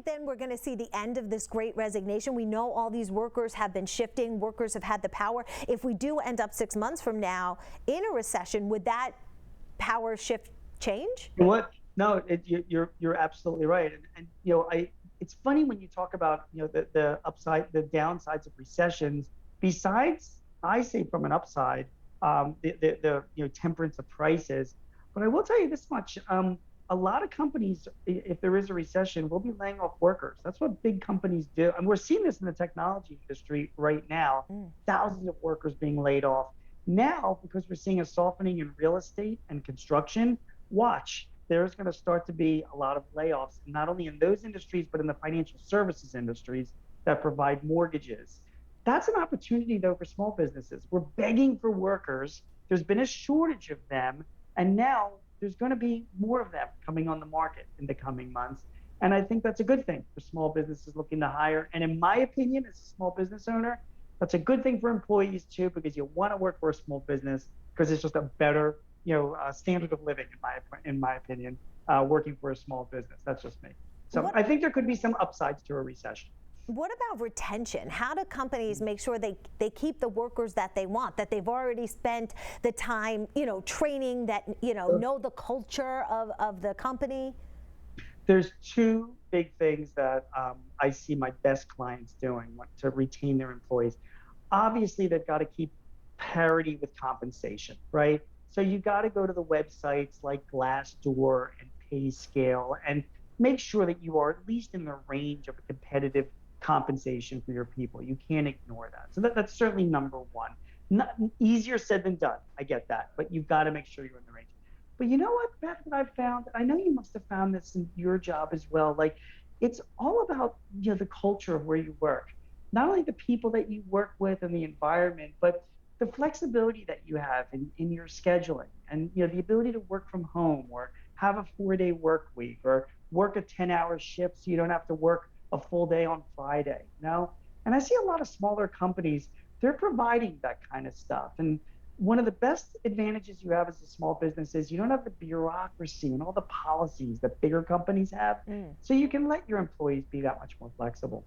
think then we're going to see the end of this great resignation? We know all these workers have been shifting, workers have had the power. If we do end up 6 months from now in a recession, would that power shift change? What? No, you're absolutely right. And it's funny when you talk about the upside, the downsides of recessions. Besides, I say from an upside, the temperance of prices. But I will tell you this much: a lot of companies, if there is a recession, will be laying off workers. That's what big companies do, and we're seeing this in the technology industry right now. Thousands of workers being laid off now because we're seeing a softening in real estate and construction. Watch, there's going to start to be a lot of layoffs, not only in those industries, but in the financial services industries that provide mortgages. That's an opportunity, though, for small businesses. We're begging for workers. There's been a shortage of them, and now there's going to be more of them coming on the market in the coming months. And I think that's a good thing for small businesses looking to hire. And in my opinion, as a small business owner, that's a good thing for employees too, because you want to work for a small business because it's just a better standard of living, in my opinion, working for a small business. That's just me. So What I think there could be some upsides to a recession. What about retention? How do companies make sure they keep the workers that they want, that they've already spent the time, training, that, know the culture of the company? There's two big things that I see my best clients doing to retain their employees. Obviously, they've got to keep parity with compensation, right? So you got to go to the websites like Glassdoor and PayScale and make sure that you are at least in the range of a competitive compensation for your people. You can't ignore that. So that's certainly number one. Not easier said than done. I get that, but you've got to make sure you're in the range. But you know what, Beth, what I've found, I know you must have found this in your job as well. Like, it's all about, the culture of where you work. Not only the people that you work with and the environment, but the flexibility that you have in your scheduling, and the ability to work from home or have a 4-day work week or work a 10-hour shift so you don't have to work a full day on Friday. And I see a lot of smaller companies, they're providing that kind of stuff. And one of the best advantages you have as a small business is you don't have the bureaucracy and all the policies that bigger companies have. So you can let your employees be that much more flexible.